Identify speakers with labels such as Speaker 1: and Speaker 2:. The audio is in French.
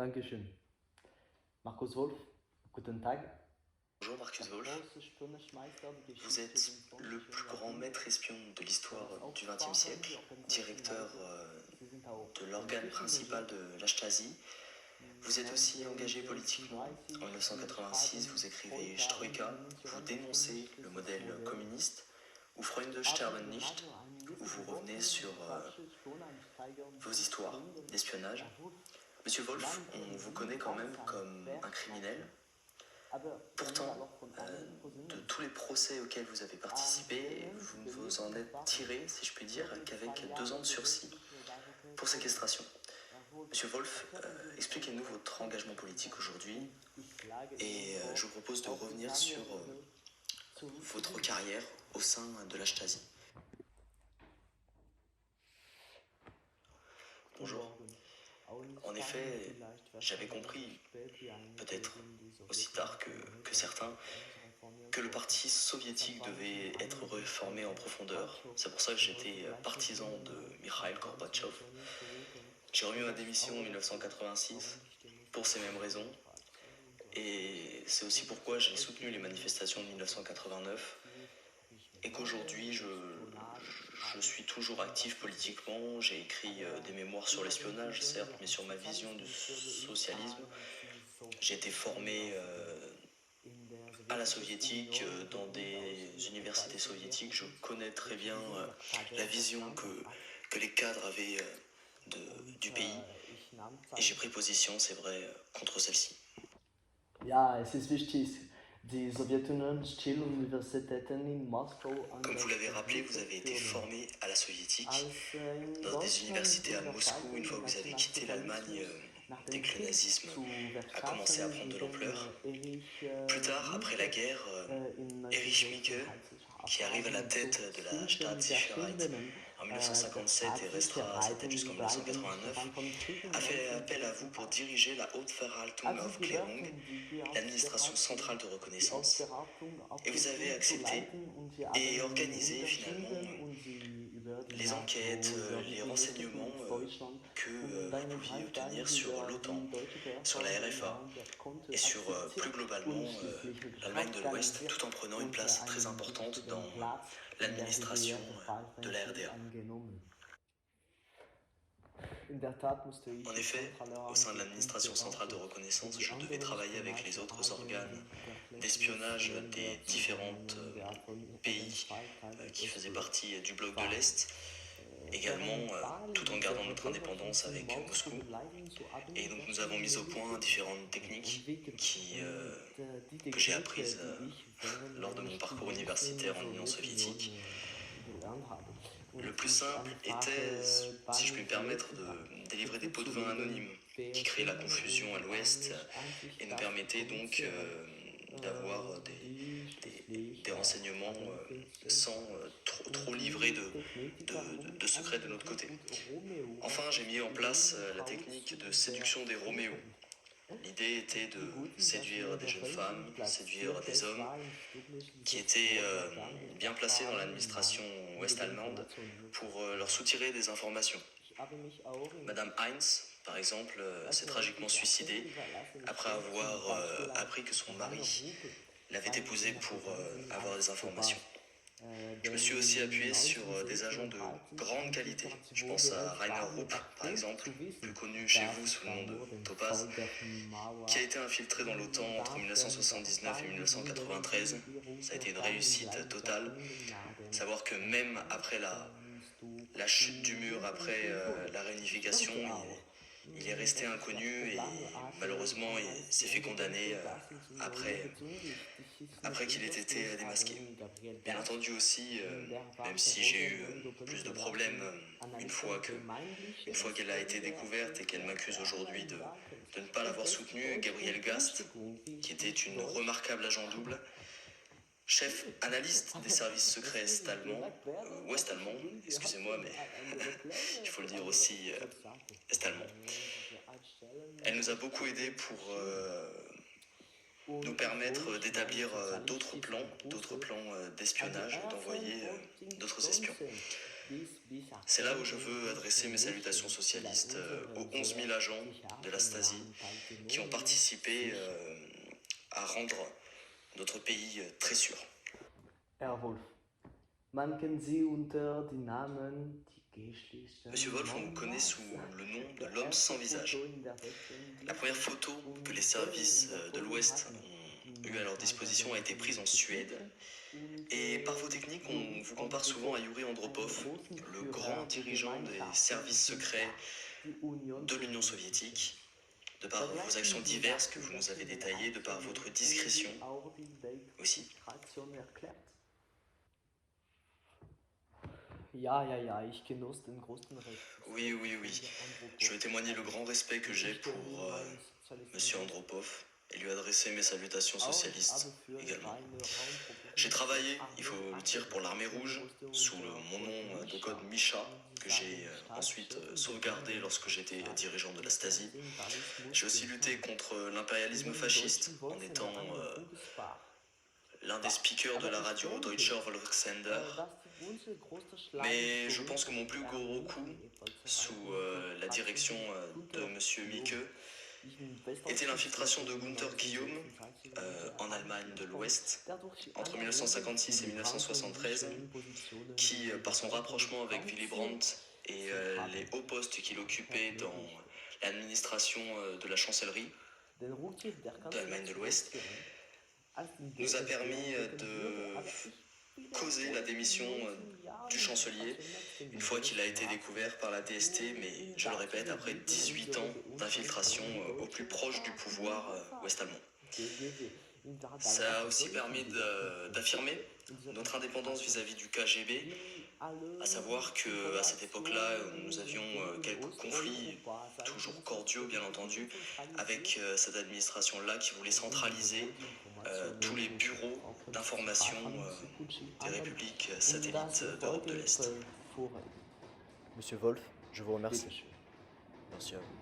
Speaker 1: Dankeschön. Markus Wolf, guten Tag.
Speaker 2: Bonjour Marcus Wolf, vous êtes le plus grand maître espion de l'histoire du XXe siècle, directeur de l'organe principal de la Stasi. Vous êtes aussi engagé politiquement. En 1986, vous écrivez Stroïka, vous dénoncez le modèle communiste, ou Freunde sterben nicht, où vous revenez sur vos histoires d'espionnage. Monsieur Wolf, on vous connaît quand même comme un criminel. Pourtant, de tous les procès auxquels vous avez participé, vous ne vous en êtes tiré, si je puis dire, qu'avec 2 ans de sursis pour séquestration. Monsieur Wolf, expliquez-nous votre engagement politique aujourd'hui et je vous propose de revenir sur votre carrière au sein de la Stasi. Bonjour. En effet, j'avais compris, peut-être aussi tard que certains, que le parti soviétique devait être réformé en profondeur. C'est pour ça que j'étais partisan de Mikhail Gorbatchev. J'ai remis ma démission en 1986 pour ces mêmes raisons. Et c'est aussi pourquoi j'ai soutenu les manifestations de 1989 et qu'aujourd'hui je suis toujours actif politiquement. J'ai écrit des mémoires sur l'espionnage, certes, mais sur ma vision du socialisme. J'ai été formé à la soviétique, dans des universités soviétiques. Je connais très bien la vision que les cadres avaient du pays. Et j'ai pris position, c'est vrai, contre celle-ci.
Speaker 1: Ja, es ist wichtig, die Sowjetunion still Universitäten in Moskau.
Speaker 2: Comme vous l'avez rappelé, vous avez été formé à la soviétique dans des universités à Moscou une fois que vous avez quitté l'Allemagne dès que le nazisme a commencé à prendre de l'ampleur. Plus tard, après la guerre, Erich Mielke, qui arrive à la tête de la Staatssicherheit en 1957 et restera à sa tête jusqu'en 1989, a fait appel à vous pour diriger la Hauptverwaltungsaufklärung, l'administration centrale de reconnaissance, et vous avez accepté et organisé finalement les enquêtes, les renseignements que vous pouviez obtenir sur l'OTAN, sur la RFA et sur plus globalement l'Allemagne de l'Ouest, tout en prenant une place très importante dans l'administration de la RDA. En effet, au sein de l'administration centrale de reconnaissance, je devais travailler avec les autres organes d'espionnage des différents pays qui faisaient partie du bloc de l'Est, également tout en gardant notre indépendance avec Moscou. Et donc nous avons mis au point différentes techniques que j'ai apprises lors de mon parcours universitaire en Union soviétique. Le plus simple était, si je puis me permettre, de délivrer des pots de vin anonymes qui créaient la confusion à l'ouest et nous permettaient donc d'avoir des renseignements sans trop livrer de secrets de notre côté. Enfin, j'ai mis en place la technique de séduction des Roméos. L'idée était de séduire des jeunes femmes, séduire des hommes qui étaient bien placés dans l'administration ouest-allemande pour leur soutirer des informations. Madame Heinz, par exemple, s'est tragiquement suicidée après avoir appris que son mari l'avait épousée pour avoir des informations. Je me suis aussi appuyé sur des agents de grande qualité. Je pense à Rainer Rupp, par exemple, plus connu chez vous sous le nom de Topaz, qui a été infiltré dans l'OTAN entre 1979 et 1993. Ça a été une réussite totale. Savoir que même après la chute du mur, après la réunification, il est resté inconnu et malheureusement il s'est fait condamner après qu'il ait été démasqué. Bien entendu aussi, même si j'ai eu plus de problèmes une fois qu'elle a été découverte et qu'elle m'accuse aujourd'hui de ne pas l'avoir soutenue, Gabriel Gast, qui était une remarquable agent double, chef analyste des services secrets ouest-allemands, excusez-moi, mais il faut le dire aussi, est-allemand. Elle nous a beaucoup aidés pour nous permettre d'établir d'autres plans d'espionnage, d'envoyer d'autres espions. C'est là où je veux adresser mes salutations socialistes aux 11 000 agents de la Stasi qui ont participé à rendre notre pays très sûr.
Speaker 1: Herr Wolf, man kennt Sie unter die Namen die Geschlechter.
Speaker 2: Monsieur Wolf, on vous connaît sous le nom de l'homme sans visage. La première photo que les services de l'Ouest ont eue à leur disposition a été prise en Suède. Et par vos techniques, on vous compare souvent à Yuri Andropov, le grand dirigeant des services secrets de l'Union soviétique, de par vos actions diverses que vous nous avez détaillées, de par votre discrétion aussi. Oui, oui, oui. Je veux témoigner le grand respect que j'ai pour Monsieur Andropov et lui adresser mes salutations socialistes également. J'ai travaillé, il faut le dire, pour l'Armée Rouge, sous mon nom de code Misha, que j'ai ensuite sauvegardé lorsque j'étais dirigeant de la Stasi. J'ai aussi lutté contre l'impérialisme fasciste en étant l'un des speakers de la radio Deutscher Volkssender. Mais je pense que mon plus gros coup, sous la direction de Monsieur Mieke, était l'infiltration de Gunther Guillaume en Allemagne de l'Ouest entre 1956 et 1973, qui, par son rapprochement avec Willy Brandt et les hauts postes qu'il occupait dans l'administration de la chancellerie de l'Allemagne de l'Ouest, nous a permis de causer la démission du chancelier une fois qu'il a été découvert par la DST, mais je le répète, après 18 ans d'infiltration au plus proche du pouvoir ouest-allemand. Ça a aussi permis d'affirmer notre indépendance vis-à-vis du KGB, à savoir qu'à cette époque-là, nous avions quelques conflits, toujours cordiaux bien entendu, avec cette administration-là qui voulait centraliser tous les bureaux d'information des républiques satellites d'Europe de l'Est.
Speaker 1: Monsieur Wolf, je vous remercie. Merci à vous.